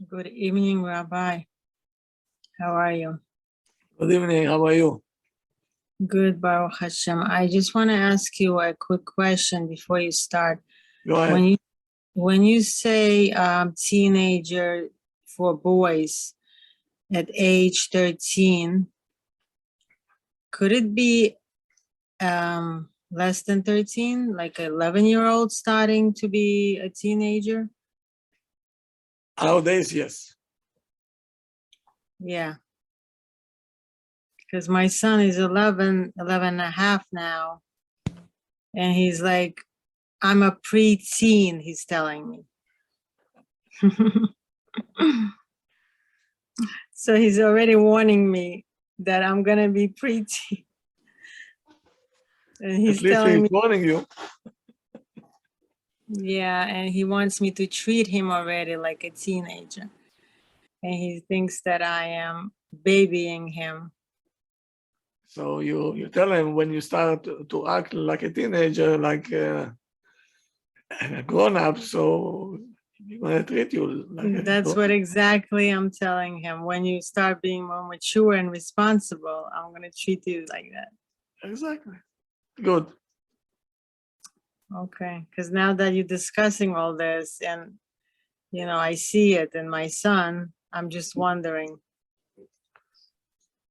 Good evening, Rabbi. How are you? Good evening. How are you? Good, Baruch Hashem. I just want to ask you a quick question before you start. Go ahead. When you say teenager for boys at age 13, could it be less than 13, like an 11-year-old starting to be a teenager? Nowadays, yes. Yeah. Because my son is 11 and a half now. And he's like, I'm a preteen, he's telling me. So he's already warning me that I'm going to be preteen. And he's At least telling he's me, warning you. yeah, and he wants me to treat him already like a teenager. And he thinks that I am babying him. So you tell him when you start to act like a teenager, like a grown-up, so he's going to treat you like a That's grown-up. what exactly I'm telling him. When you start being more mature and responsible, I'm going to treat you like that. Exactly. Good. Okay, because now that you're discussing all this and, I see it in my son, I'm just wondering.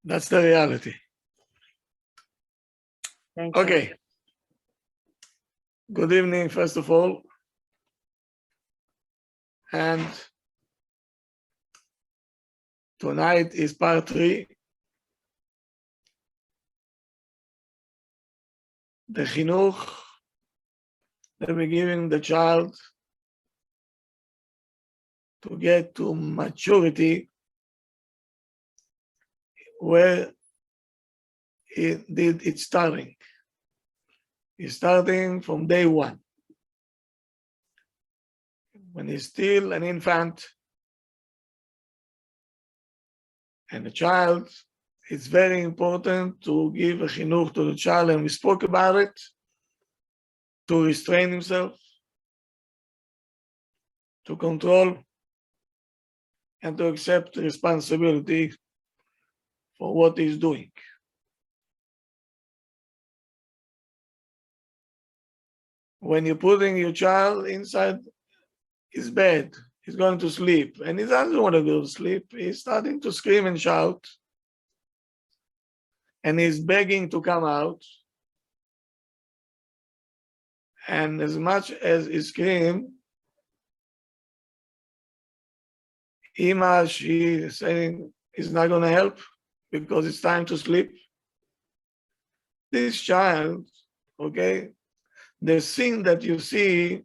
That's the reality. Thank you. Okay. Good evening, first of all. And tonight is part 3. The chinuch that we're giving the child to get to maturity, where it's starting. It's starting from day 1. When he's still an infant and a child, it's very important to give a chinuch to the child, and we spoke about it, to restrain himself, to control, and to accept responsibility for what he's doing. When you're putting your child inside his bed, he's going to sleep, and he doesn't want to go to sleep. He's starting to scream and shout, and he's begging to come out. And as much as he screams, Ima, she is saying it's not going to help because it's time to sleep. This child, okay, the scene that you see,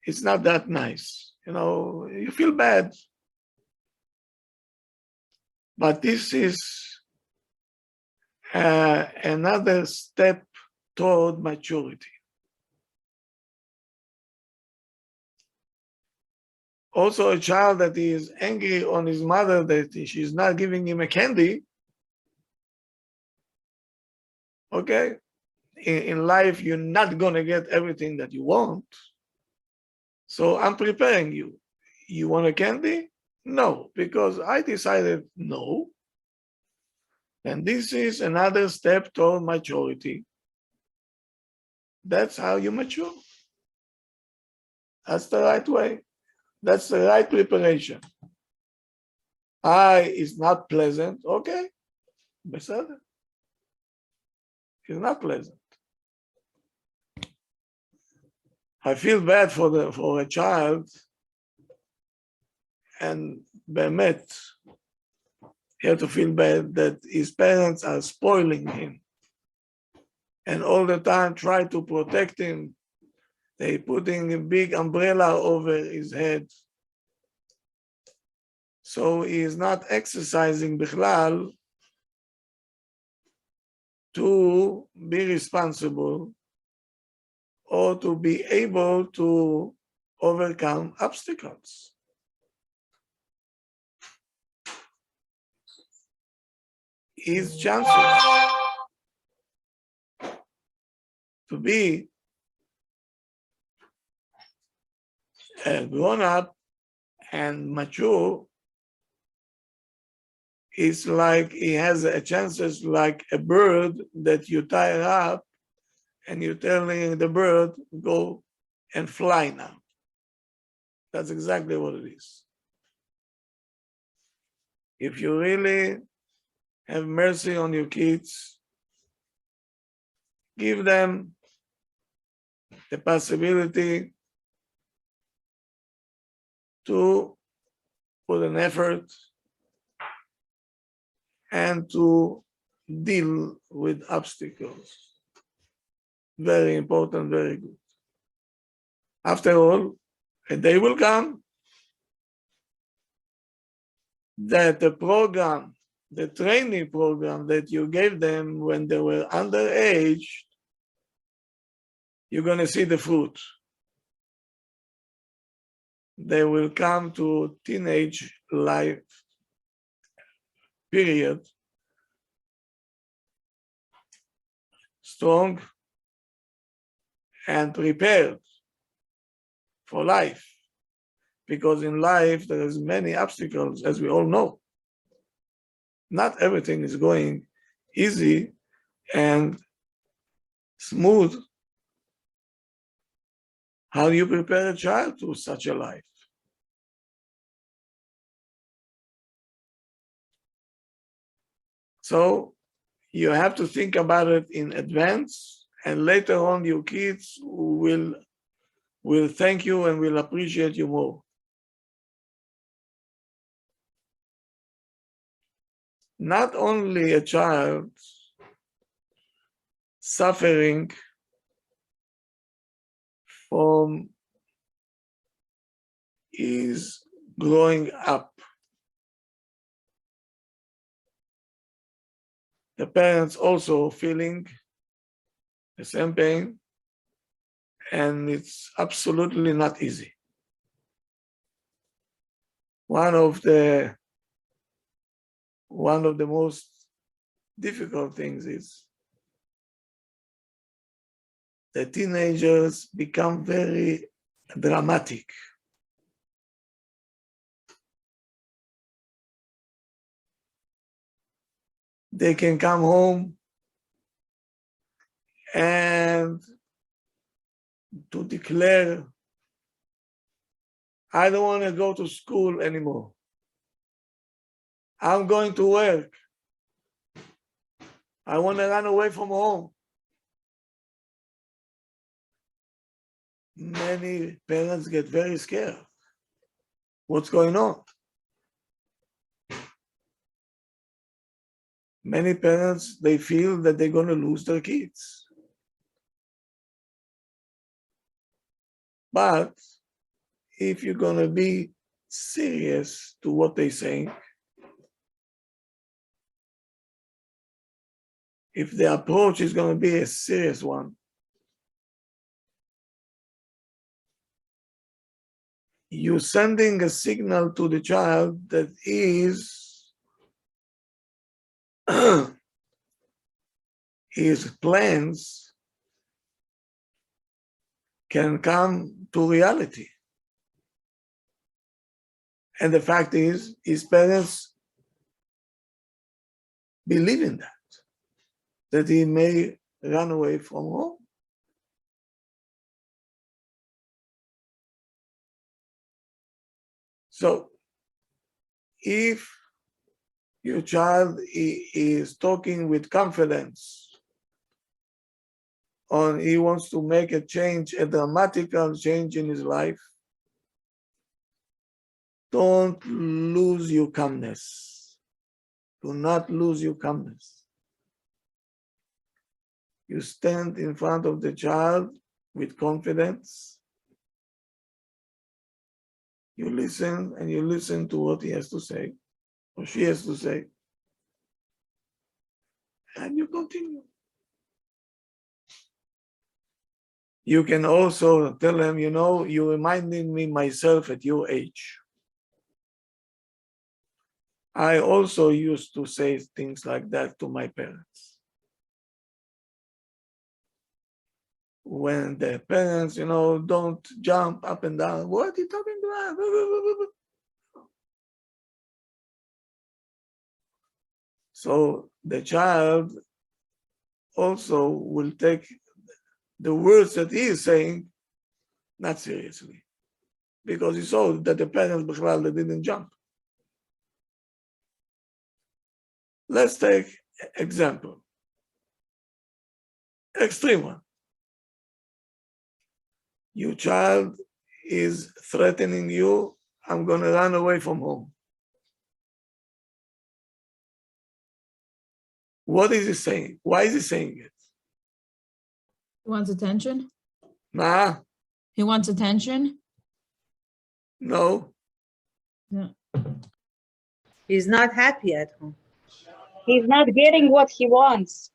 it's not that nice. You feel bad. But this is another step toward maturity. Also, a child that is angry on his mother that she's not giving him a candy, okay, in life, you're not going to get everything that you want. So I'm preparing you. You want a candy? No, because I decided no. And this is another step toward maturity. That's how you mature. That's the right way. That's the right preparation. It's not pleasant. Okay. Beseder. It's not pleasant. I feel bad for a child, and Bemet, he had to feel bad that his parents are spoiling him and all the time try to protect him. They putting a big umbrella over his head. So he is not exercising bichlal to be responsible or to be able to overcome obstacles. His chances to be a grown-up and mature, it's like he has a chances like a bird that you tie up and you're telling the bird, go and fly now. That's exactly what it is. If you really have mercy on your kids, give them the possibility to put an effort and to deal with obstacles. Very important, very good. After all, a day will come that the program, the training program that you gave them when they were underage, you're going to see the fruit. They will come to teenage life period strong and prepared for life, because in life there is many obstacles, as we all know. Not everything is going easy and smooth. How do you prepare a child to such a life? So you have to think about it in advance, and later on your kids will thank you and will appreciate you more. Not only a child suffering from his growing up, the parents also feeling the same pain, and it's absolutely not easy. One of the most difficult things is the teenagers become very dramatic. They can come home and to declare, I don't want to go to school anymore. I'm going to work. I want to run away from home. Many parents get very scared. What's going on? Many parents, they feel that they're going to lose their kids. But if you're going to be serious to what they're saying, if the approach is going to be a serious one, you're sending a signal to the child that his plans can come to reality. And the fact is, his parents believe in that he may run away from home. So if your child is talking with confidence, or he wants to make a change, a dramatical change in his life, don't lose your calmness. Do not lose your calmness. You stand in front of the child with confidence. You listen, and you listen to what he has to say, or she has to say, and you continue. You can also tell them, you know, you're reminding me myself at your age. I also used to say things like that to my parents. When the parents, you know, don't jump up and down, what are you talking about? So the child also will take the words that he is saying not seriously, because he saw that the parents they didn't jump. Let's take example, extreme one. Your child is threatening you, I'm going to run away from home. What is he saying? Why is he saying it? He wants attention? Nah, He wants attention? no. Yeah. He's not happy at home. He's not getting what he wants.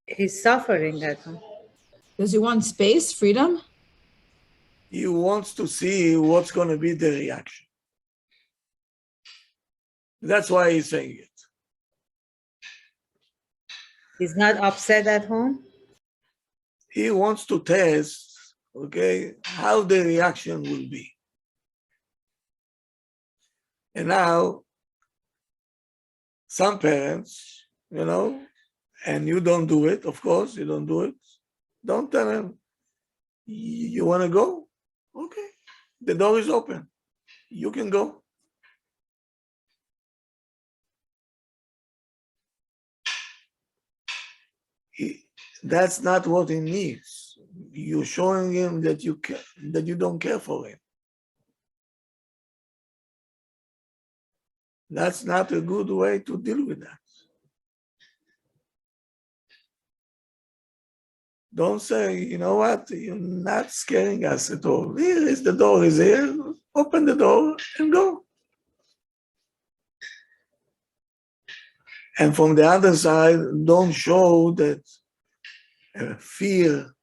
He's suffering at home. Does he want space, freedom? He wants to see what's going to be the reaction. That's why he's saying it. He's not upset at home. He wants to test, okay, how the reaction will be. And now, some parents, and you don't do it, of course, you don't do it. Don't tell them, you want to go? Okay, the door is open. You can go. That's not what he needs. You're showing him that you don't care for him. That's not a good way to deal with that. Don't say, you know what, you're not scaring us at all. Here is the door is here. Open the door and go. And from the other side, don't show that fear.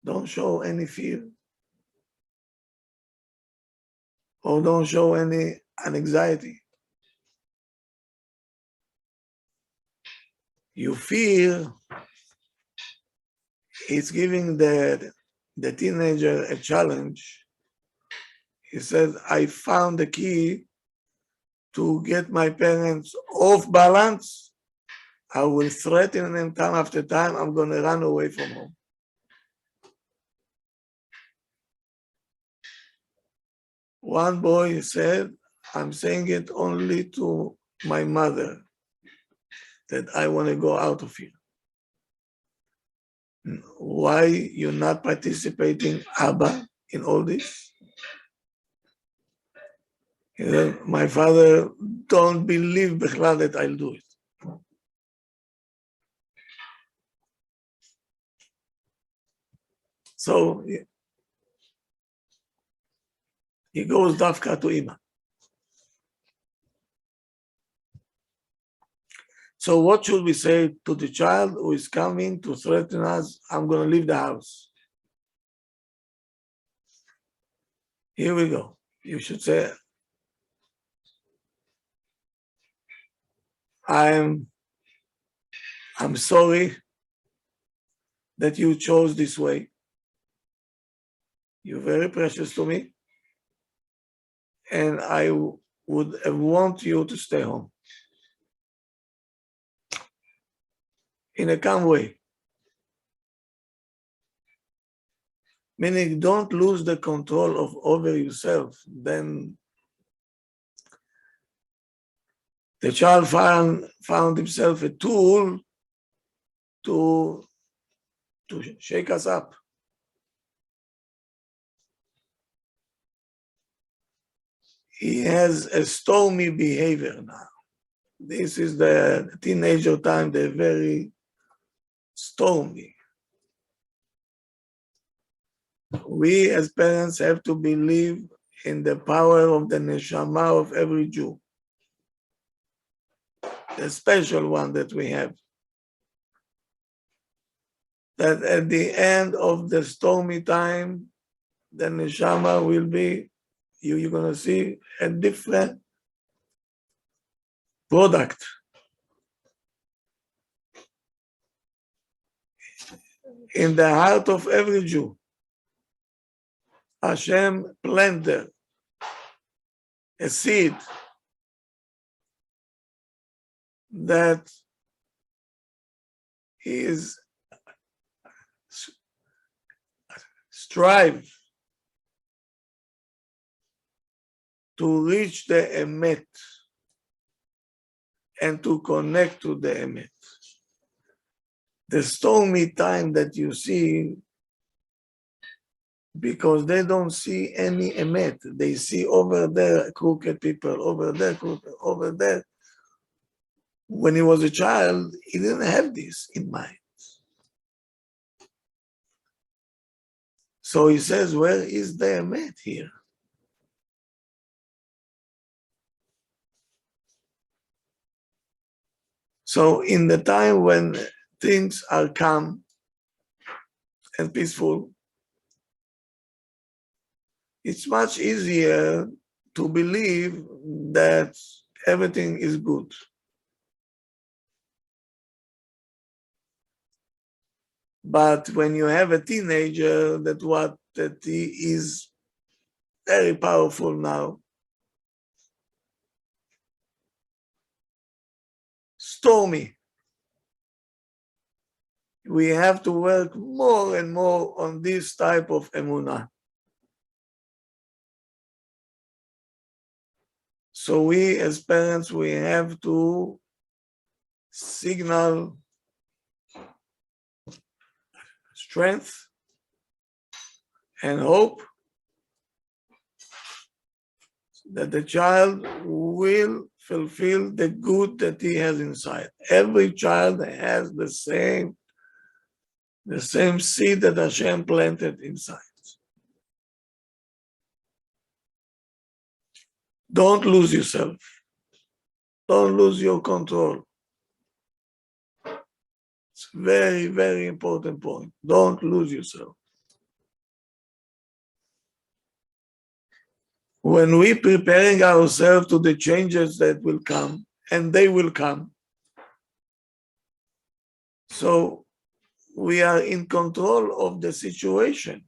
Don't show any fear. Or don't show any anxiety. You fear it's giving the teenager a challenge. He says, I found the key to get my parents off balance. I will threaten them time after time. I'm going to run away from home. One boy said, I'm saying it only to my mother that I want to go out of here. Why you're not participating, Abba, in all this? He said, my father don't believe Bechlal that I'll do it. So he goes dafka to Ima. So what should we say to the child who is coming to threaten us, I'm going to leave the house? Here we go. You should say, I'm sorry that you chose this way. You're very precious to me. And I would want you to stay home. In a calm way. Meaning don't lose the control over yourself. Then the child found himself a tool to shake us up. He has a stormy behavior now. This is the teenager time, they're very stormy. We as parents have to believe in the power of the neshama of every Jew. The special one that we have. That at the end of the stormy time, the neshama will be, you're going to see a different product. In the heart of every Jew, Hashem planted a seed that is strive to reach the emet and to connect to the emet. The stormy time that you see, because they don't see any emet, they see over there crooked people, over there crooked, over there. When he was a child, he didn't have this in mind. So he says, where is the emet here? So in the time when things are calm and peaceful, it's much easier to believe that everything is good. But when you have a teenager that he is very powerful now, stormy, we have to work more and more on this type of emunah. So we as parents, we have to signal strength and hope that the child will fulfill the good that he has inside. Every child has the same seed that Hashem planted inside. Don't lose yourself. Don't lose your control. It's a very, very important point. Don't lose yourself. When we're preparing ourselves to the changes that will come, and they will come, so we are in control of the situation.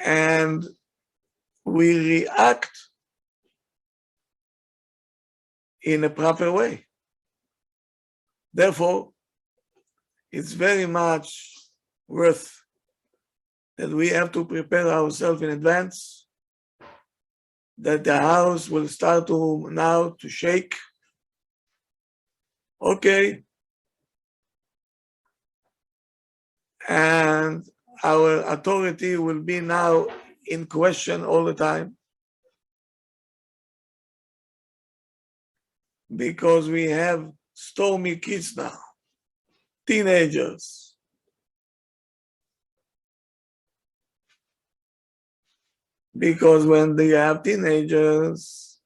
And we react in a proper way. Therefore, it's very much worth that we have to prepare ourselves in advance, that the house will start now to shake. Okay. And our authority will be now in question all the time, because we have stormy kids now, teenagers. Because when they have teenagers,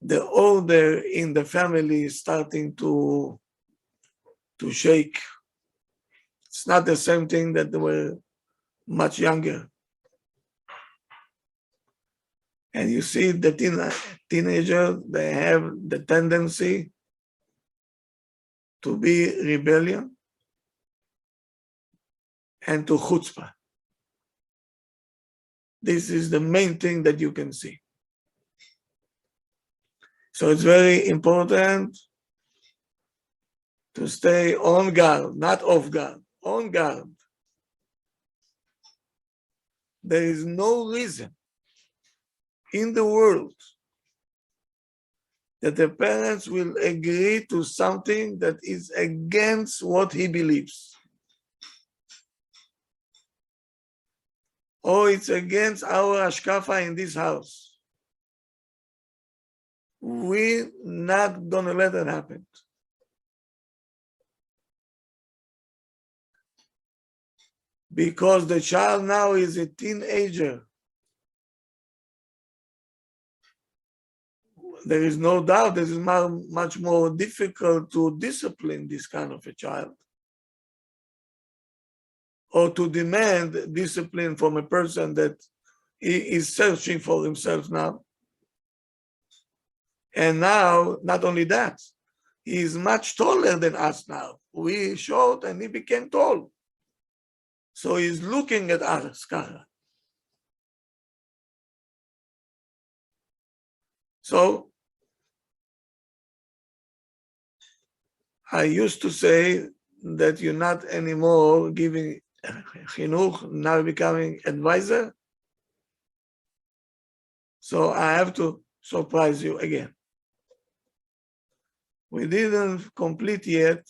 the order in the family is starting to shake. It's not the same thing that they were much younger. And you see the teenagers, they have the tendency to be rebellion and to chutzpah. This is the main thing that you can see. So it's very important to stay on guard, not off guard, on guard. There is no reason in the world that the parents will agree to something that is against what he believes. Or it's against our ashkafa in this house. We're not gonna let that happen. Because the child now is a teenager. There is no doubt this is much more difficult to discipline this kind of a child, or to demand discipline from a person that is searching for himself now. And now, not only that, he is much taller than us now. We short and he became tall. So he's looking at us, Kara. So I used to say that you're not anymore giving chinuch, now becoming advisor. So I have to surprise you again. We didn't complete yet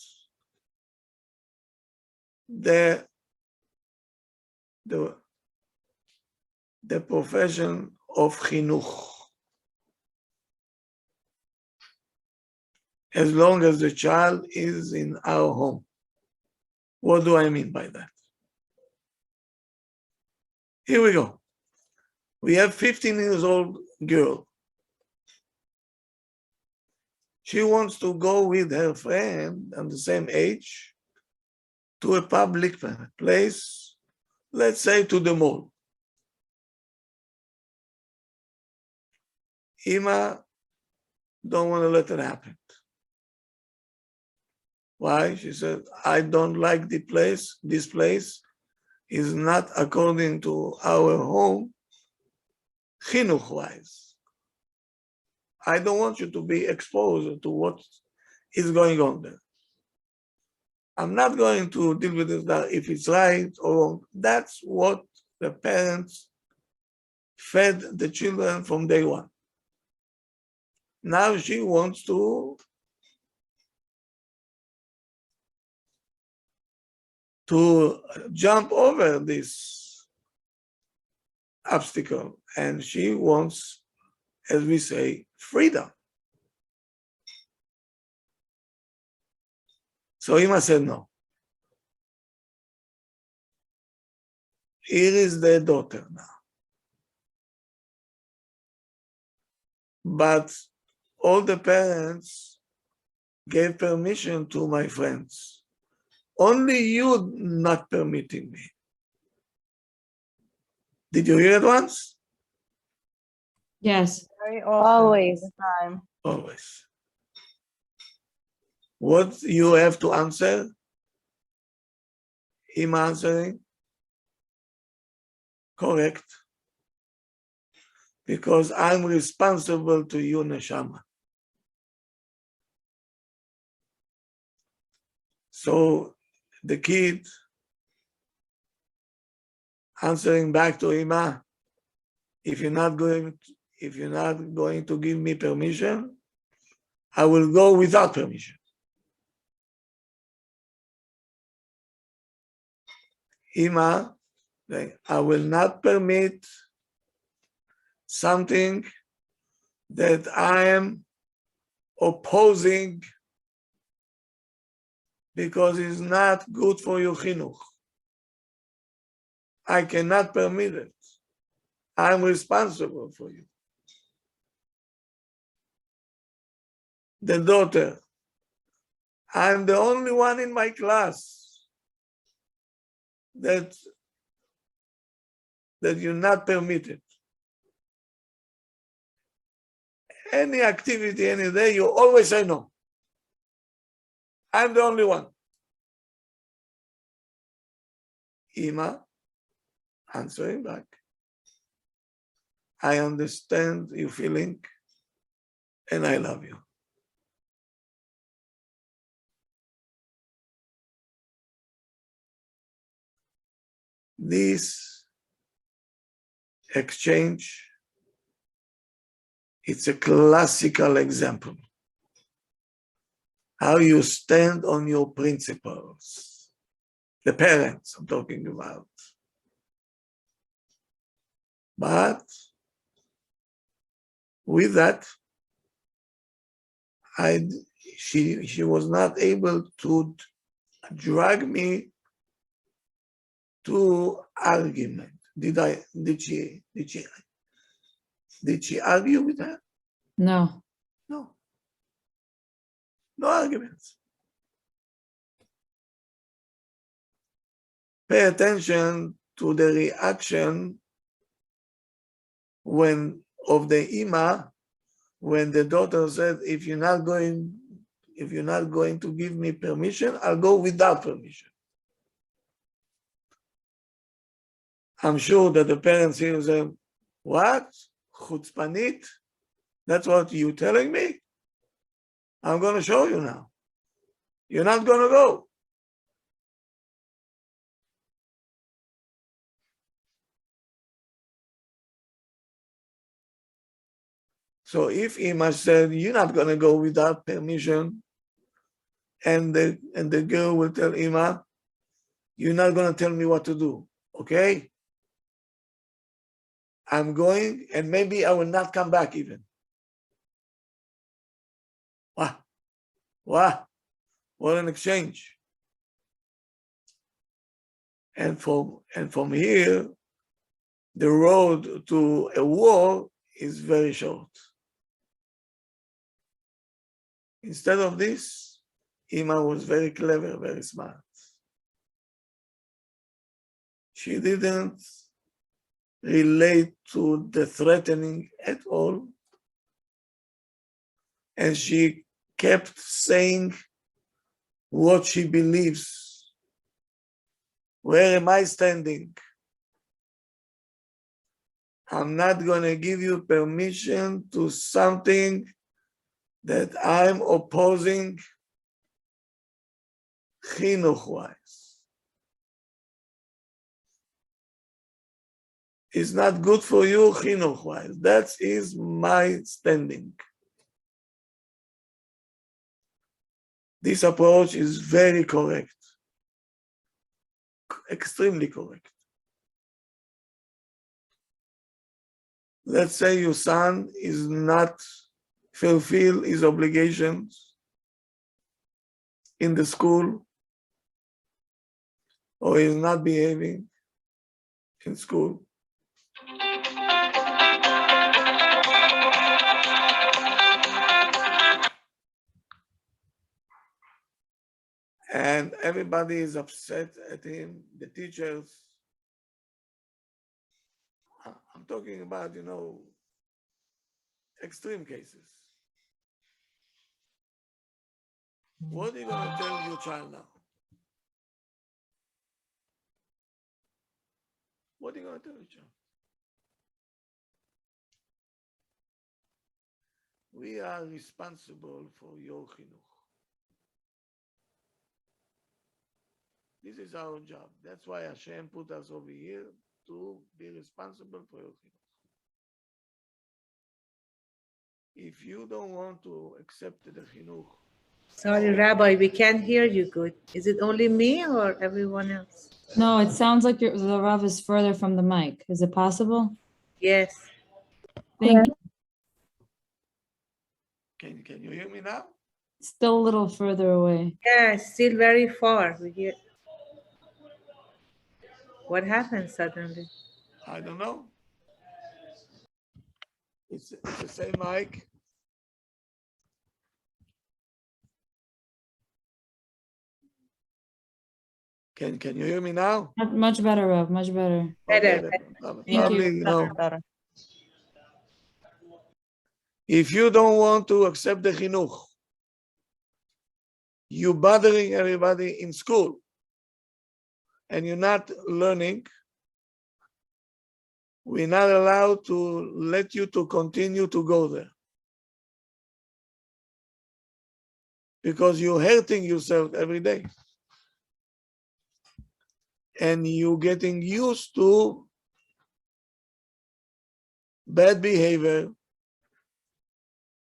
the profession of chinuch. As long as the child is in our home. What do I mean by that? Here we go. We have 15 years old girl. She wants to go with her friend on the same age to a public place, let's say to the mall. Ima don't want to let it happen. Why? She said, I don't like the place. This place is not according to our home, chinuch-wise. I don't want you to be exposed to what is going on there. I'm not going to deal with it if it's right or wrong. That's what the parents fed the children from day one. Now she wants to jump over this obstacle, and she wants, as we say, freedom. So Ima said no. Here is the daughter now. But all the parents gave permission to my friends. Only you not permitting me. Did you hear it once? Yes. Very often. Always. All the time. Always. What you have to answer? Him answering? Correct. Because I'm responsible to you, Neshama. So the kid answering back to Ima, if you're not going to give me permission, I will go without permission. Ima, I will not permit something that I am opposing because it's not good for your chinuch. I cannot permit it. I'm responsible for you. The daughter, I'm the only one in my class that you're not permitted. Any activity, any day, you always say no. I'm the only one. Ima answering back. I understand your feeling and I love you. This exchange, it's a classical example. How you stand on your principles. The parents I'm talking about. But with that, she was not able to drag me to argument. Did she argue with her? No. No. No arguments. Pay attention to the reaction of the Ima when the daughter said, if you're not going to give me permission, I'll go without permission. I'm sure that the parents here say, what? Chutzpanit? That's what you're telling me? I'm going to show you now. You're not going to go. So if Ima said, you're not going to go without permission, and the girl will tell Ima, you're not going to tell me what to do, okay? I'm going, and maybe I will not come back even. Wow, wow, what an exchange. And from here, the road to a war is very short. Instead of this, Ima was very clever, very smart. She didn't relate to the threatening at all. And she kept saying what she believes. Where am I standing? I'm not going to give you permission to something that I'm opposing chinuch-wise. It's not good for you chinuch-wise. That is my standing. This approach is very correct, extremely correct. Let's say your son is not fulfill his obligations in the school, or is not behaving in school. And everybody is upset at him, the teachers. I'm talking about, extreme cases. What are you going to tell your child now? What are you going to tell your child? We are responsible for your chinuch. This is our job. That's why Hashem put us over here to be responsible for your chinuch. If you don't want to accept the chinuch, Sorry, Rabbi, we can't hear you good. Is it only me or everyone else? No, it sounds like the Rav is further from the mic. Is it possible? Yes. Thank you. can you hear me now? Still a little further away. Yeah, it's still very far. We hear. What happened suddenly? I don't know. It's the same mic. Can you hear me now? Much better, Rav. Much better. Better. Thank Probably, you. if you don't want to accept the chinuch, you bothering everybody in school, and you're not learning, we're not allowed to let you to continue to go there. Because you're hurting yourself every day. And you're getting used to bad behavior.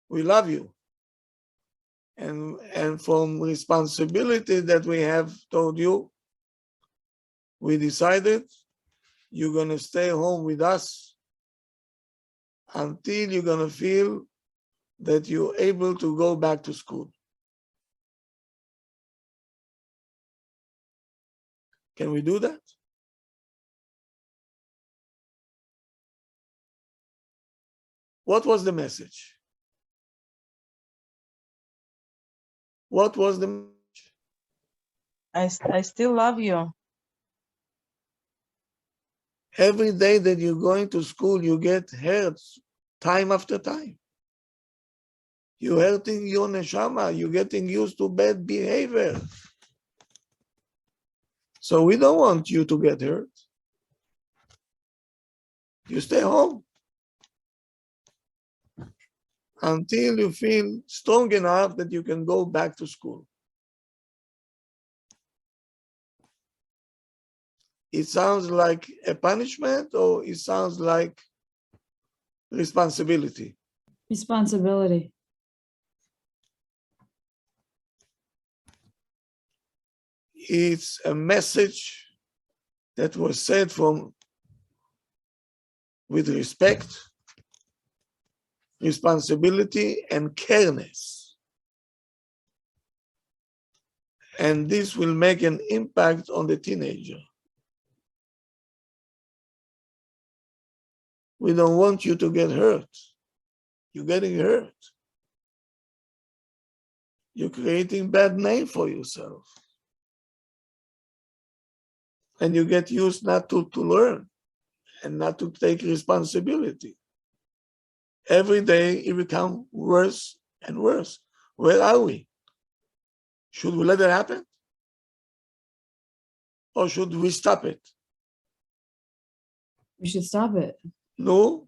We love you. And from responsibility that we have told you, we decided you're going to stay home with us until you're going to feel that you're able to go back to school. Can we do that? What was the message? What was the message? I still love you. Every day that you're going to school, you get hurt time after time. You're hurting your neshama. You're getting used to bad behavior. So we don't want you to get hurt. You stay home. until you feel strong enough that you can go back to school. It sounds like a punishment, or it sounds like responsibility? Responsibility. It's a message that was said with respect, responsibility, and careness. And this will make an impact on the teenager. We don't want you to get hurt. You're getting hurt. You're creating bad name for yourself. And you get used not to learn and not to take responsibility. Every day it becomes worse and worse. Where are we? Should we let it happen? Or should we stop it? We should stop it. No.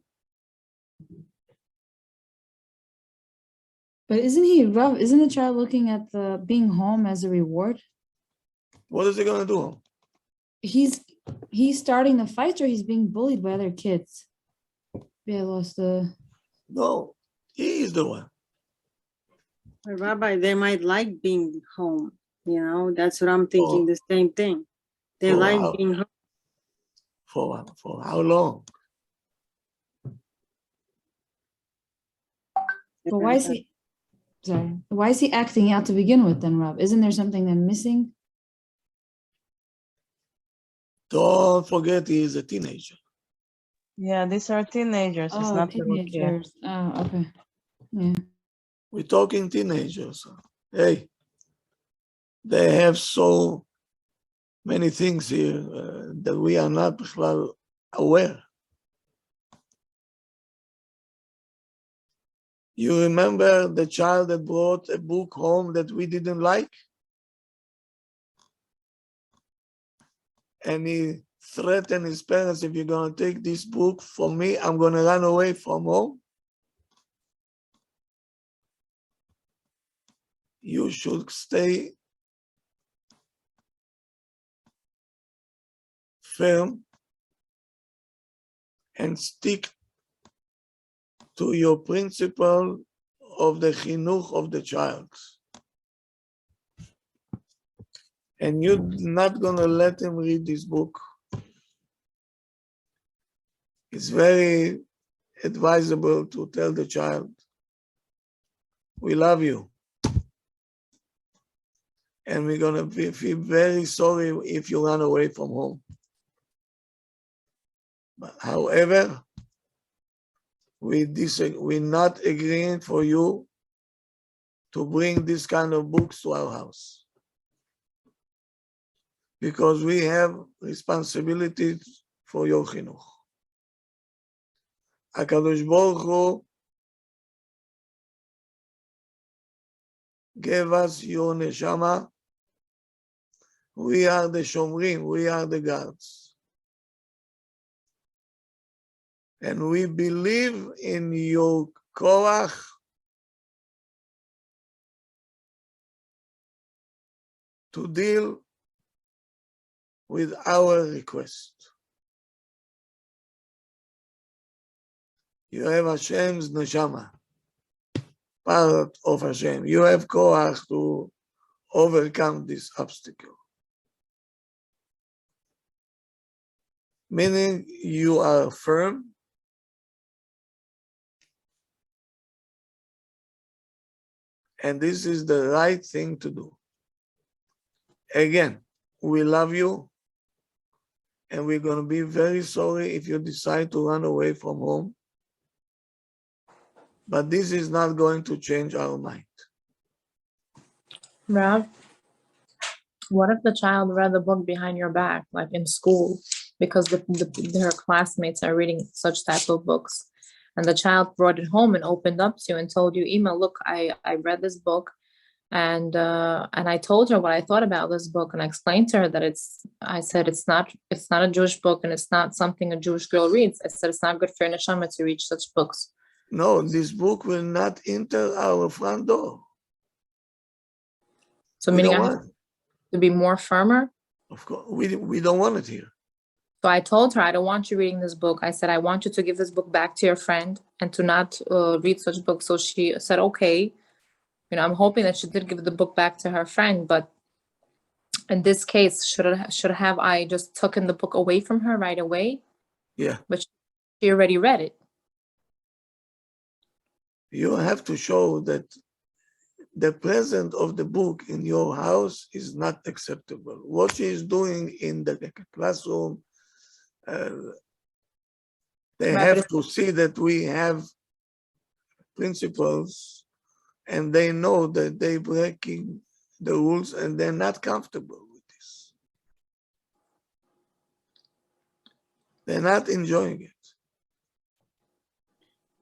But isn't the child looking at the being home as a reward? What is he going to do? He's starting the fights, or he's being bullied by other kids. Yeah, I lost the. No, he is the one. Rabbi, they might like being home. That's what I'm thinking. Oh. The same thing. They Oh, like wow. being home. For how long? But why is he? Sorry. Why is he acting out to begin with then, Rob? Isn't there something they're missing? Don't forget he is a teenager. Yeah, these are teenagers. It's Oh, not little kids. teenagers. Oh, okay. Yeah. We're talking teenagers. Hey, they have so many things here that we are not aware. You remember the child that brought a book home that we didn't like? And he threatened his parents, if you're going to take this book from me, I'm going to run away from home. You should stay firm and stick to your principle of the chinuch of the child. And you're not going to let him read this book. It's very advisable to tell the child, we love you. And we're going to feel very sorry if you run away from home. But however, we're not agreeing for you to bring this kind of books to our house. Because we have responsibilities for your chinuch. HaKadosh Baruch Hu gave us your neshama. We are the shomrim, we are the guards. And we believe in your koach to deal with our request. You have Hashem's neshama, part of Hashem. You have koach to overcome this obstacle. Meaning you are firm, and this is the right thing to do. Again, we love you, and we're going to be very sorry if you decide to run away from home. But this is not going to change our mind. Rav, what if the child read the book behind your back, like in school, because their classmates are reading such type of books, and the child brought it home and opened up to you and told you, Ima, look, I read this book, and I told her what I thought about this book, and I explained to her that I said it's not a Jewish book, and it's not something a Jewish girl reads. I said it's not good for your neshama to read such books. No, this book will not enter our front door. So We meaning don't I have want, to be more firmer. of course, we don't want it here. So I told her, I don't want you reading this book. I said, I want you to give this book back to your friend and to not read such books. So she said, okay. You know, I'm hoping that she did give the book back to her friend, but in this case, should have I just taken the book away from her right away? Yeah, But she already read it. you have to show that the presence of the book in your house is not acceptable. What she is doing in the classroom, they Right, but have to see that we have principles and they know that they're breaking the rules and they're not comfortable with this. They're not enjoying it.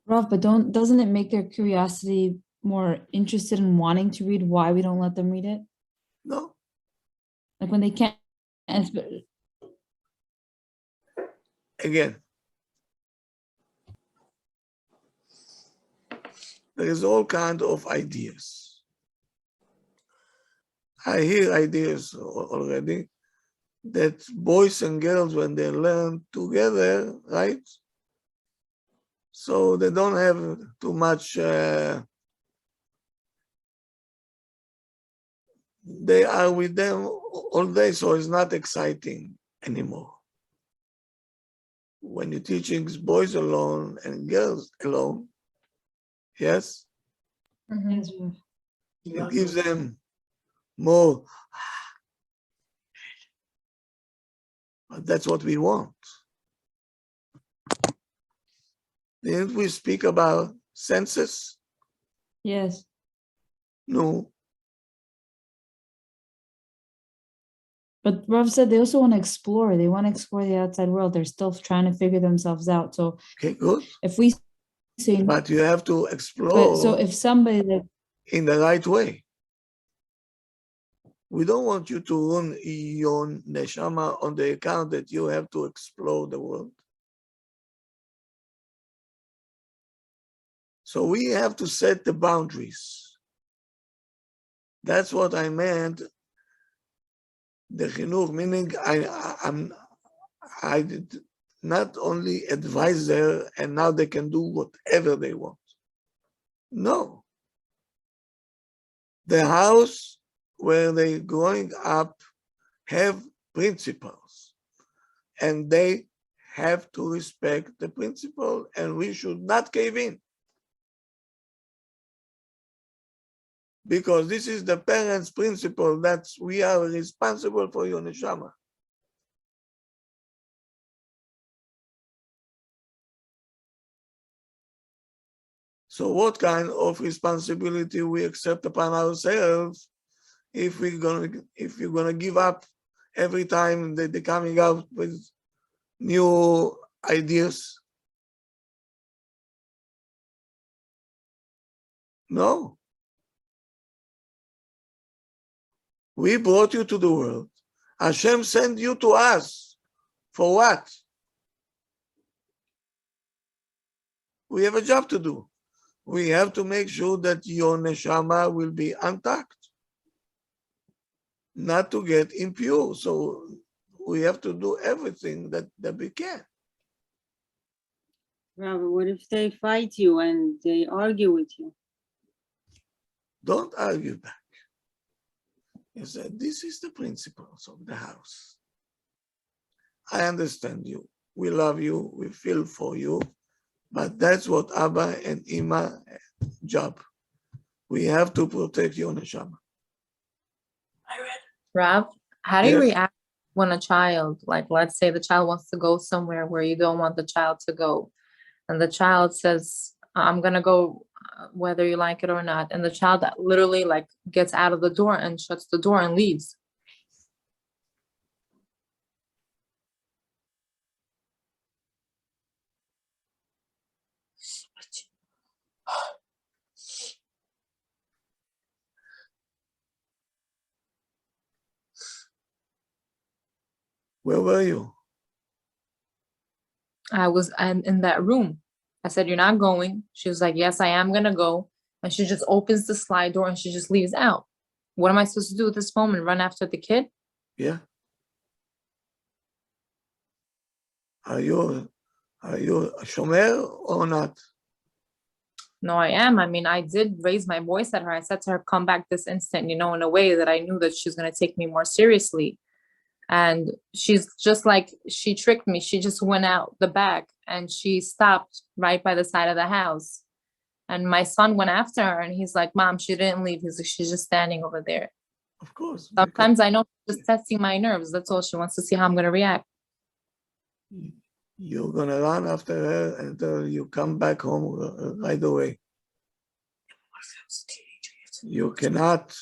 Rav, but doesn't it make their curiosity more interested in wanting to read why we don't let them read it? No, Like when they can't, and again, there is all kind of ideas. I hear ideas already that boys and girls, when they learn together, right? So they don't have too much, they are with them all day, so it's not exciting anymore. When you're teaching boys alone and girls alone, yes, Mhm. it gives them more. But that's what we want. Didn't we speak about senses? yes, No. but Rav said they also want to explore. They want to explore the outside world. They're still trying to figure themselves out. So Okay, good. if we say, But you have to but so explore if somebody that in the right way. We don't want you to run your neshama on the account that you have to explore the world. So we have to set the boundaries. That's what I meant. The chinuch, meaning I did not only advisor and now they can do whatever they want. No. The house where they're growing up have principles and they have to respect the principle and we should not cave in. Because this is the parents' principle that we are responsible for your neshama. So what kind of responsibility we accept upon ourselves if you're gonna give up every time that they're coming out with new ideas? No. We brought you to the world. Hashem sent you to us. For what? We have a job to do. We have to make sure that your neshama will be intact, not to get impure. So we have to do everything that we can. Rabbi, what if they fight you and they argue with you? Don't argue back. You said, this is the principles of the house. I understand you. We love you. We feel for you. But that's what Abba and Ima job. We have to protect your neshama. Rav, how do you Yes. react when a child, like let's say the child wants to go somewhere where you don't want the child to go, and the child says, I'm gonna go whether you like it or not, and the child that literally like gets out of the door and shuts the door and leaves? Where were you? I'm in that room. I said, you're not going. She was like, yes, I am gonna go. And she just opens the slide door and she just leaves out. What am I supposed to do at this moment? Run after the kid? Yeah. Are you a shomer or not? No, I am. I mean, I did raise my voice at her. I said to her, come back this instant, in a way that I knew that she's going to take me more seriously. And she's just like, she tricked me. She just went out the back and she stopped right by the side of the house. And my son went after her and he's like, Mom, she didn't leave. He's like, she's just standing over there. Of course. Sometimes I know she's just testing my nerves. That's all. She wants to see how I'm going to react. You're gonna run after her until you come back home right away. You cannot.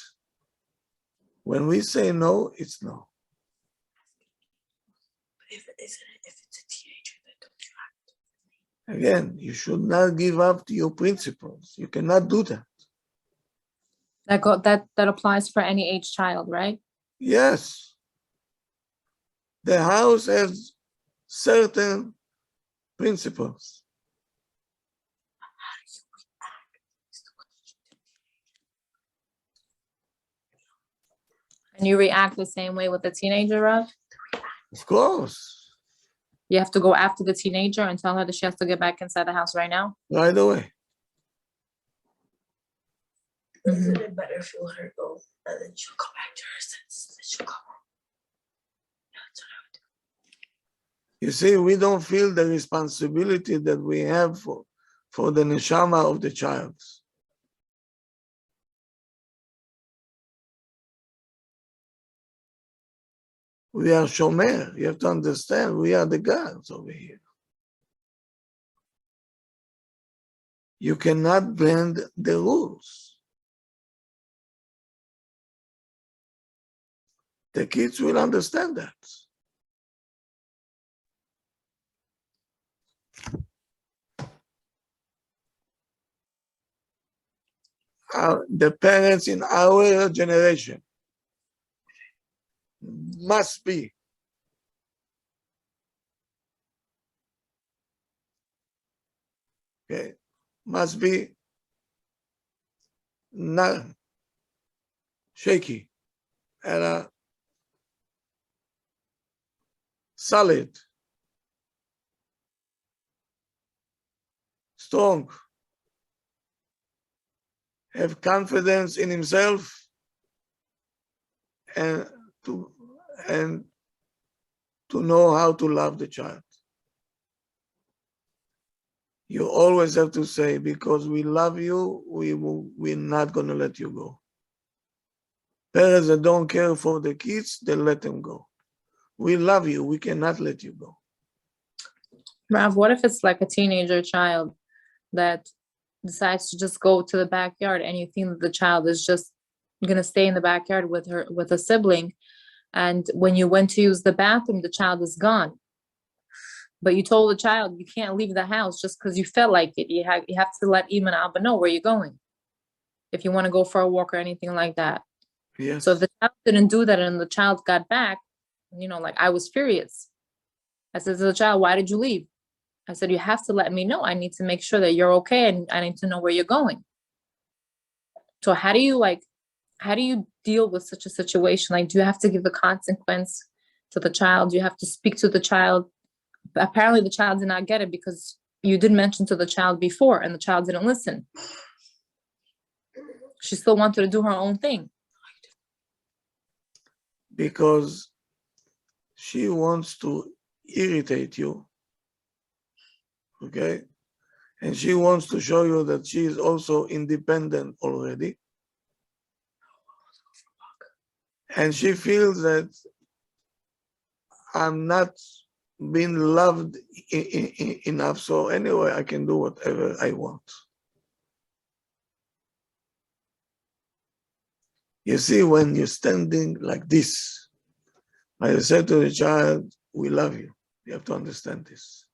When we say no, it's no. If it's a teenager, Again, you should not give up to your principles. You cannot do that. that applies for any age child, right? Yes. The house has certain principles. And you react the same way with the teenager, Rav? Of course, You have to go after the teenager and tell her that she has to get back inside the house right now? right away. Mhm. it better if you let her go and then she'll come back to her senses and she'll come home? You see, we don't feel the responsibility that we have for the neshama of the child. We are shomer. You have to understand, we are the gods over here. You cannot bend the rules. The kids will understand that. The parents in our generation must be not shaky and solid, strong, have confidence in himself and to know how to love the child. You always have to say, because we love you, we're not going to let you go. Parents that don't care for the kids, they let them go. We love you, we cannot let you go. Rav, what if it's like a teenager child that decides to just go to the backyard and you think that the child is just gonna stay in the backyard with a sibling, and when you went to use the bathroom, the child is gone. But you told the child you can't leave the house just because you felt like it. You have to let Ima and Abba know where you're going if you want to go for a walk or anything like that. Yes. So if the child didn't do that and the child got back, like I was furious. I said to the child, why did you leave? I said, you have to let me know. I need to make sure that you're okay and I need to know where you're going. So how do you deal with such a situation? Like, do you have to give the consequence to the child? Do you have to speak to the child? Apparently the child did not get it because you did mention to the child before and the child didn't listen. She still wanted to do her own thing. Because she wants to irritate you, okay? And she wants to show you that she is also independent already. And she feels that I'm not being loved enough, so anyway, I can do whatever I want. You see, when you're standing like this, I said to the child, we love you. You have to understand this.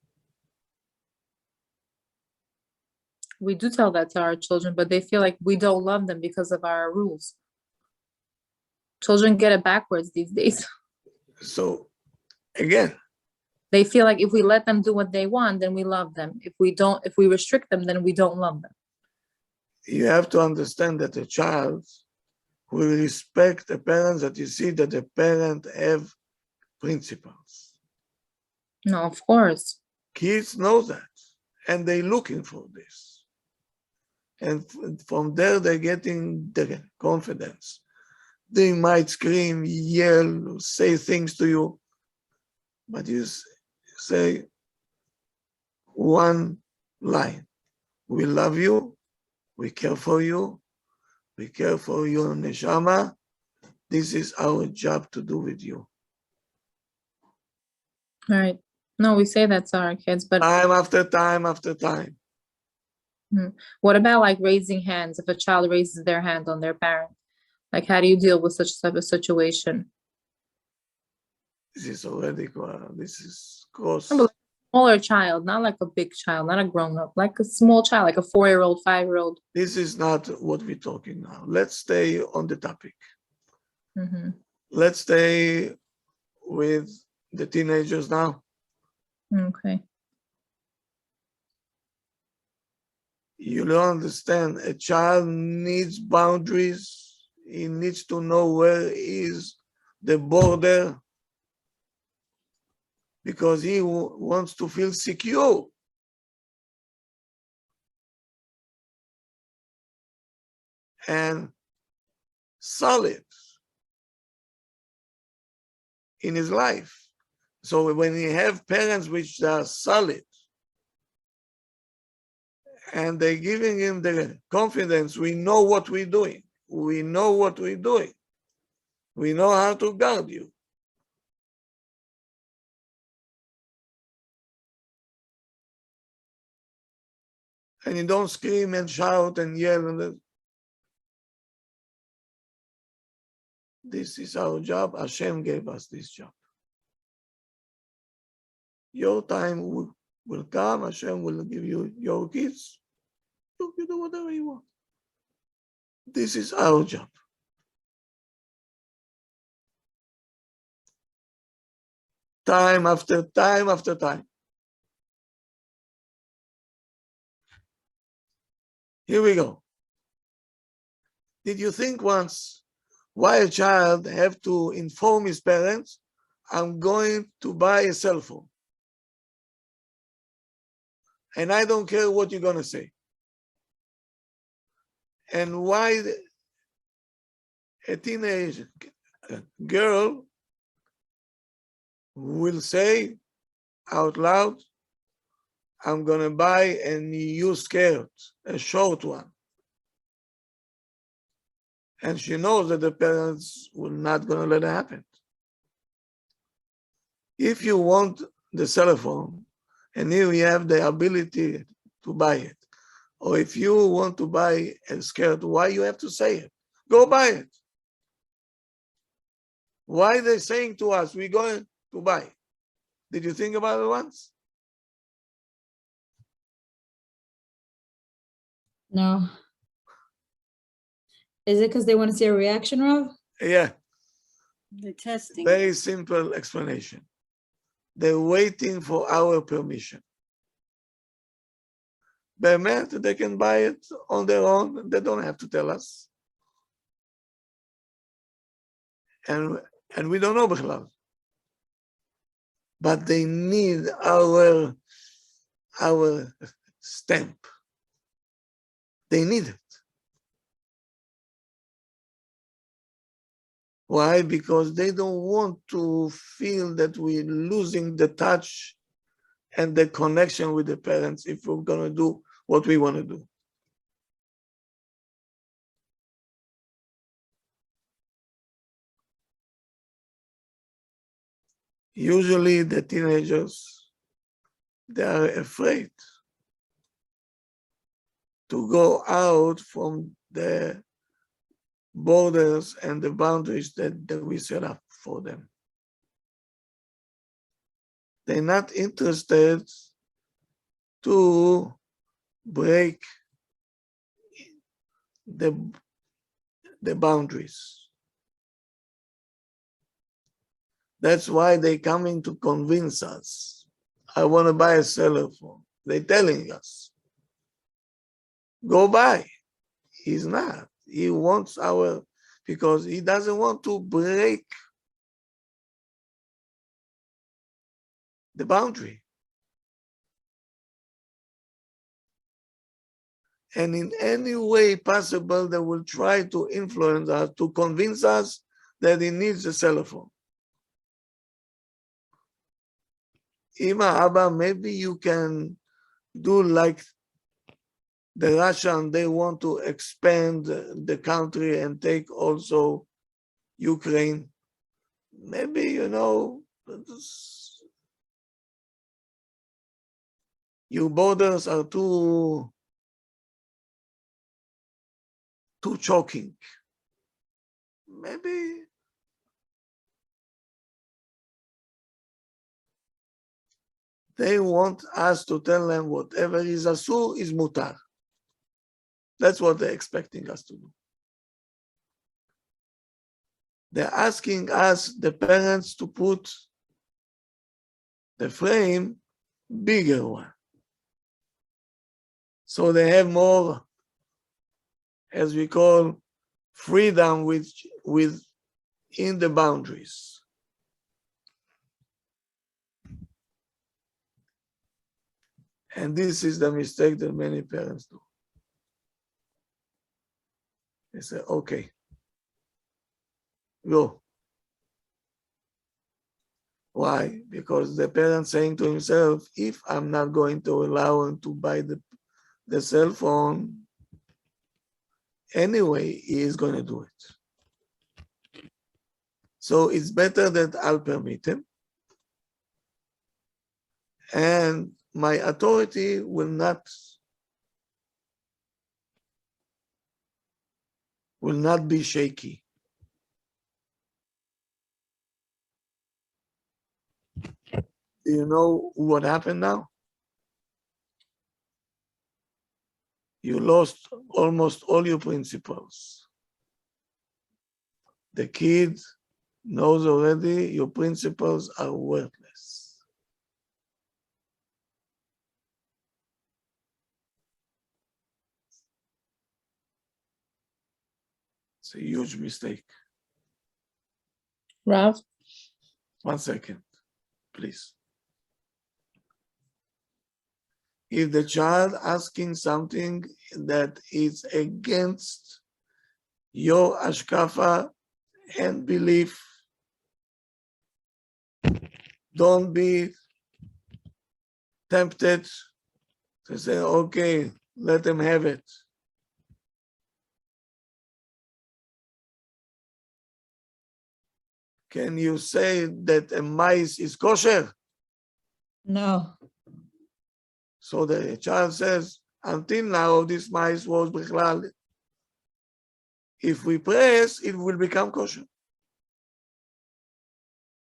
We do tell that to our children, but they feel like we don't love them because of our rules. Children get it backwards these days. So, again, They feel like if we let them do what they want, then we love them. If we restrict them, then we don't love them. You have to understand that a child will respect the parents that you see that the parent have principles. No, of course. Kids know that, and they're looking for this. And from there, they're getting the confidence. They might scream, yell, say things to you, but you say one line: we love you, we care for you, we care for your neshama. This is our job to do with you. All right. No, we say that to our kids, but Time after time after time. what about like raising hands? If a child raises their hand on their parent, like how do you deal with such type of situation? This is already, this is gross. No, but like a smaller child, not like a big child, not a grown up, like a small child, like a 4-year-old, 5-year-old. This is not what we're talking now. Let's stay on the topic. Mm-hmm. Let's stay with the teenagers now. Okay. You don't understand. A child needs boundaries. He needs to know where is the border because he wants to feel secure. And solid in his life. So when you have parents which are solid and they're giving him the confidence, we know what we're doing. We know what we're doing. We know how to guard you. And you don't scream and shout and yell. And this is our job. Hashem gave us this job. Your time will come. Hashem will give you your kids. You do whatever you want. This is our job. Time after time after time. Here we go. Did you think once why a child have to inform his parents, I'm going to buy a cell phone? And I don't care what you're going to say. And why a teenage girl will say out loud, I'm going to buy a new skirt, a short one. And she knows that the parents will not going to let it happen. If you want the cell phone, and here we have the ability to buy it, or if you want to buy a skirt, why you have to say it? Go buy it. Why are they saying to us, we're going to buy? Did you think about it once? No. Is it because they want to see a reaction, Rav? Yeah, The testing. very simple explanation. They're waiting for our permission. באמת, they can buy it on their own. They don't have to tell us. And we don't know בכלל. But they need our stamp. They need it. Why? Because they don't want to feel that we're losing the touch and the connection with the parents if we're going to do what we want to do. Usually the teenagers, they are afraid to go out from the borders and the boundaries that we set up for them. They're not interested to break the boundaries. That's why they're coming to convince us. I want to buy a cellular phone. They're telling us, go buy. He's not. He wants because he doesn't want to break the boundary. And in any way possible, they will try to influence us, to convince us that he needs a cell phone. Ima, Abba, maybe you can do like the Russian, they want to expand the country and take also Ukraine. Maybe, your borders are too choking. Maybe they want us to tell them whatever is asur is mutar. That's what they're expecting us to do. They're asking us, the parents, to put the frame bigger one. So they have more, as we call, freedom within the boundaries. And this is the mistake that many parents do. They say, okay, go. Why? Because the parent saying to himself, if I'm not going to allow him to buy the cell phone, anyway, he is going to do it. So it's better that I'll permit him. And my authority will not be shaky. Do you know what happened now? You lost almost all your principles. The kid knows already your principles are worthless. It's a huge mistake. Rav, 1 second, please. If the child asking something that is against your ashkafa and belief, don't be tempted to say, okay, let them have it. Can you say that a mice is kosher? No. So the child says, until now, this mice was bichlal. If we press, it will become kosher.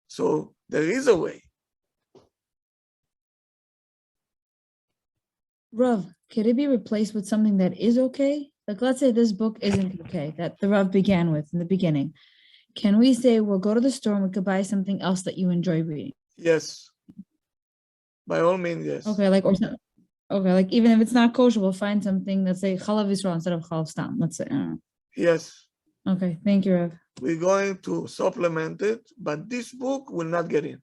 So there is a way. Rav, could it be replaced with something that is okay? Like, let's say this book isn't okay, that the Rav began with in the beginning. Can we say, we'll go to the store and we could buy something else that you enjoy reading? Yes. By all means, yes. Okay, like, okay, like, even if it's not kosher, we'll find something that's say chalav Yisrael instead of chalav stam. Let's say. Yes. Okay, thank you, Rav. We're going to supplement it, but this book will not get in.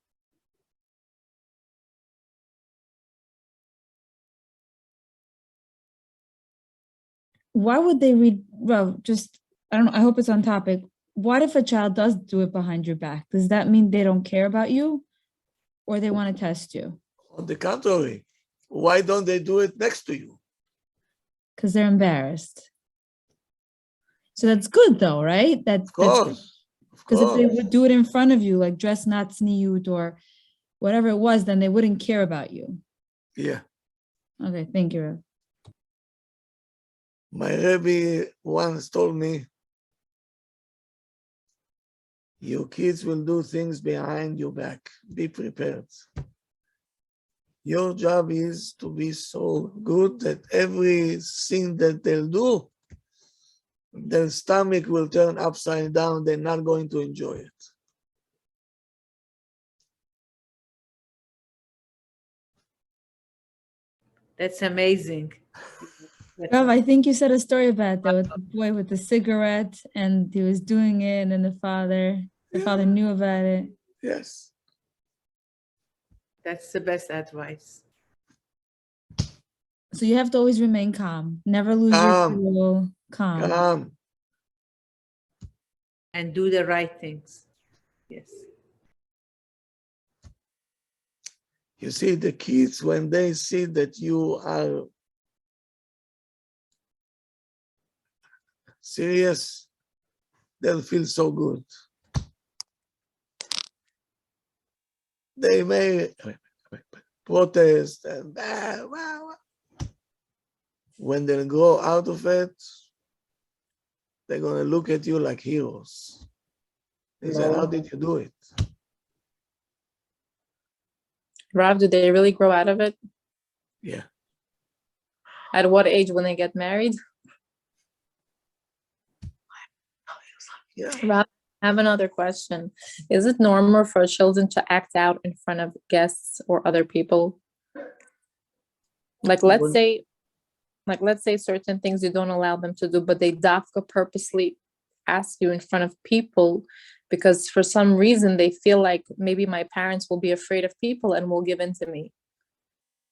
Why would they read, Rav, just, I don't know, I hope it's on topic. What if a child does do it behind your back? Does that mean they don't care about you or they want to test you? On the contrary, why don't they do it next to you? Because they're embarrassed. So that's good though, right? Of course. Because if they would do it in front of you, like dress not sniut or whatever it was, then they wouldn't care about you. Yeah. Okay, thank you, Rav. My Rabbi once told me, your kids will do things behind your back. Be prepared. Your job is to be so good that everything that they'll do, their stomach will turn upside down. They're not going to enjoy it. That's amazing. Rav, I think you said a story about that with the boy with the cigarette, and he was doing it, and the father knew about it. Yes. That's the best advice. So you have to always remain calm, never lose your cool, calm. Calm. And do the right things. Yes. You see, the kids, when they see that you are serious, they'll feel so good. They may protest and when they grow out of it, they're going to look at you like heroes. They say, how did you do it? Rav, do they really grow out of it? Yeah. At what age when they get married? Yeah. Rav, I have another question. Is it normal for children to act out in front of guests or other people? Like, let's say certain things you don't allow them to do, but they dafka purposely ask you in front of people because for some reason they feel like maybe my parents will be afraid of people and will give in to me.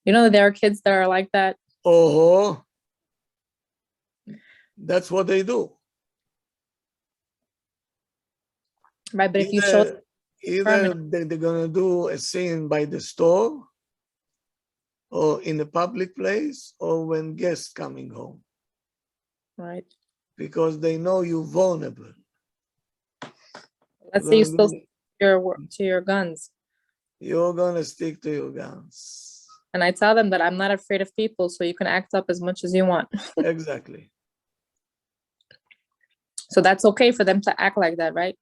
You know, there are kids that are like that. Oh, that's what they do. Right, but if you show Either they're gonna do a scene by the store or in a public place or when guests coming home. right. Because they know you're vulnerable. Let's say you still stick to your guns. You're gonna stick to your guns. And I tell them that I'm not afraid of people, so you can act up as much as you want. Exactly. So that's okay for them to act like that, right?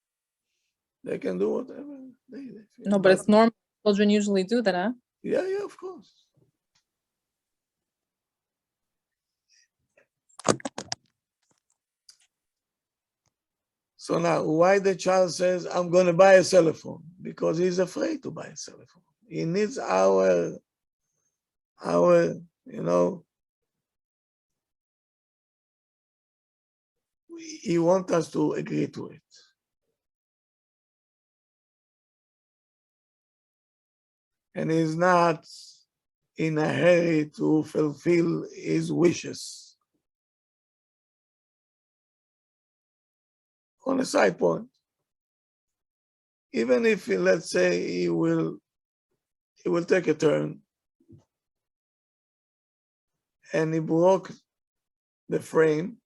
They can do whatever they feel. No, but it's normal. Children usually do that, huh? Yeah, of course. So now, why the child says, I'm going to buy a cell phone? Because he's afraid to buy a cell phone. He needs our, he wants us to agree to it. And he's not in a hurry to fulfill his wishes. On a side point, even if, let's say, he will take a turn and he broke the frame,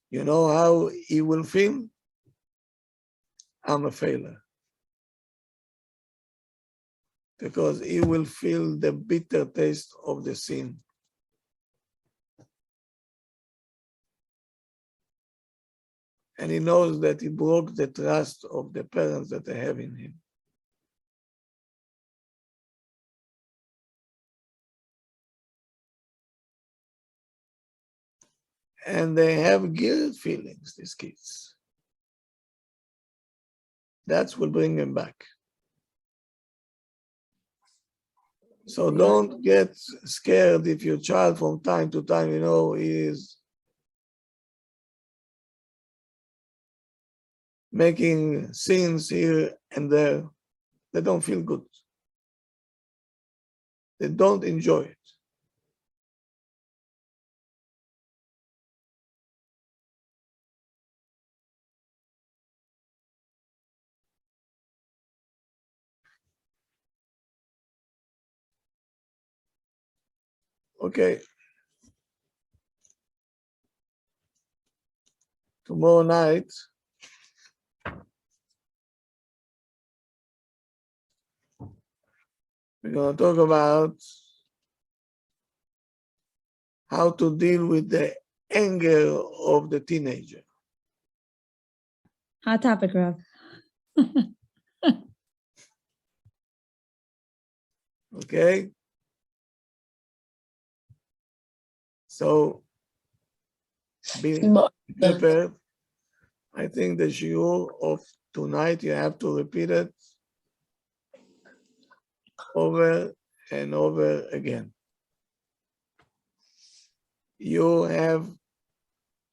you know how he will feel? I'm a failure. Because he will feel the bitter taste of the sin. And he knows that he broke the trust of the parents that they have in him. And they have guilt feelings, these kids. That's what bring them back. So don't get scared if your child from time to time, is making sins here and there. They don't feel good. They don't enjoy it. Okay. Tomorrow night, we're going to talk about how to deal with the anger of the teenager. Hot topic, Rav. Okay? So be prepared. I think the shiur of tonight, you have to repeat it over and over again. You have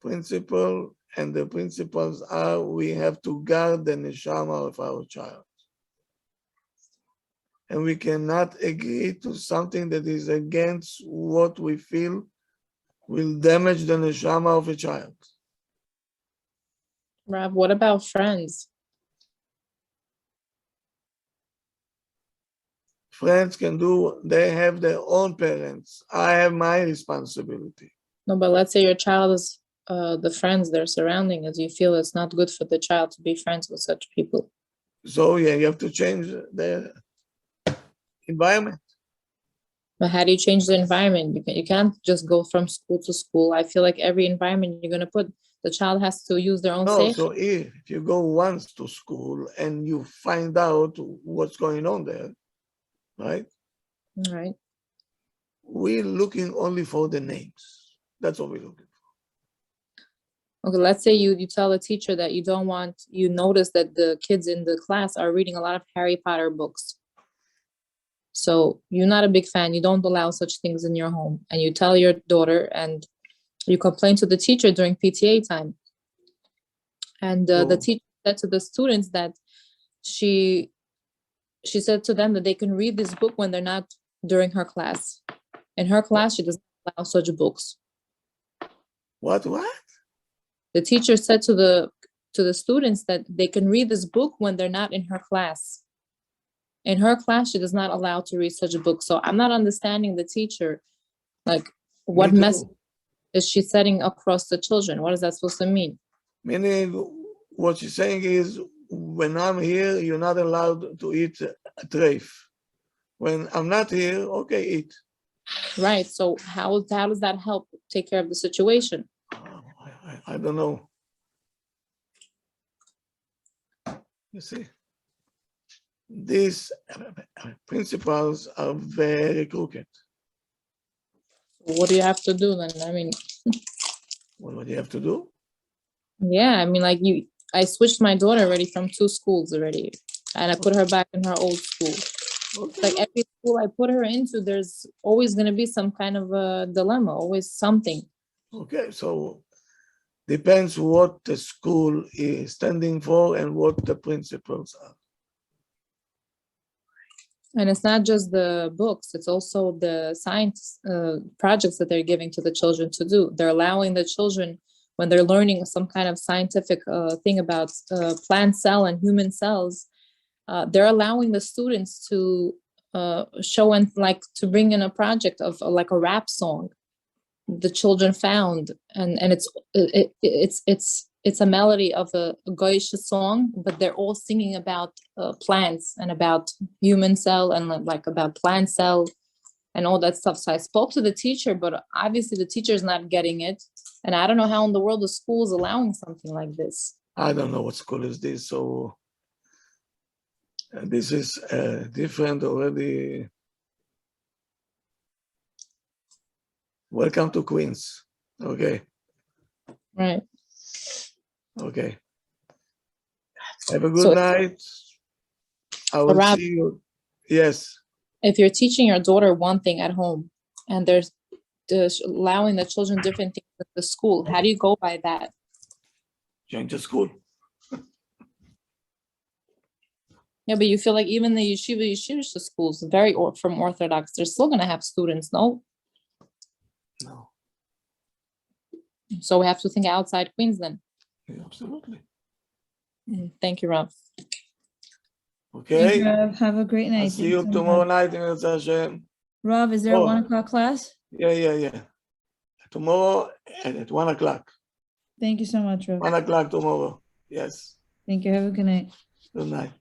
principle, and the principles are we have to guard the neshama of our child. And we cannot agree to something that is against what we feel will damage the neshama of a child. Rav, what about friends? Friends can do, they have their own parents. I have my responsibility. No, but let's say your child is the friends they're surrounding us. You feel it's not good for the child to be friends with such people. So yeah, you have to change the environment. But how do you change the environment? You can't just go from school to school. I feel like every environment you're gonna put, the child has to use their own No, safe. so if you go once to school and you find out what's going on there, right? Right. We're looking only for the names. That's what we're looking for. Okay, let's say you tell the teacher that you don't want, you notice that the kids in the class are reading a lot of Harry Potter books. So you're not a big fan, you don't allow such things in your home, and you tell your daughter and you complain to the teacher during PTA time. And the teacher said to the students that she said to them that they can read this book when they're not during her class. In her class, she doesn't allow such books. What? The teacher said to the students that they can read this book when they're not in her class. In her class, she does not allow to read such a book. So I'm not understanding the teacher. Like, what message is she setting across the children? What is that supposed to mean? Meaning, what she's saying is, when I'm here, you're not allowed to eat a treif. When I'm not here, okay, eat. Right. So how does that help take care of the situation? I don't know. You see, these principles are very crooked. What do you have to do then? I mean, What do you have to do? yeah, I mean, like I switched my daughter already from 2 schools already, and I put her back in her old school. Okay. Like every school I put her into, there's always going to be some kind of a dilemma, always something. Okay, so depends what the school is standing for and what the principles are. And it's not just the books, it's also the science projects that they're giving to the children to do. They're allowing the children, when they're learning some kind of scientific thing about plant cell and human cells, they're allowing the students to show and like to bring in a project of like a rap song the children found, and it's a melody of a Goyish song, but they're all singing about plants and about human cell and like about plant cell and all that stuff. So I spoke to the teacher, but obviously the teacher's not getting it, and I don't know how in the world the school is allowing something like this. I don't know what school is this, so this is different already. Welcome to Queens. Okay. Right. Okay. Have a good night. I will see you. Yes. If you're teaching your daughter one thing at home and there's allowing the children different things at the school, how do you go by that? Join the school. Yeah, but you feel like even the yeshiva schools, from Orthodox, they're still going to have students, no? No. So we have to think outside Queens then. Yeah, absolutely. Thank you, Rav. Okay. Rav. Have a great night. I'll see you tomorrow night in Hashem. Rav, is there a 1 o'clock class? Yeah. Tomorrow at 1 o'clock. Thank you so much, Rav. 1 o'clock tomorrow. Yes. Thank you. Have a good night. Good night.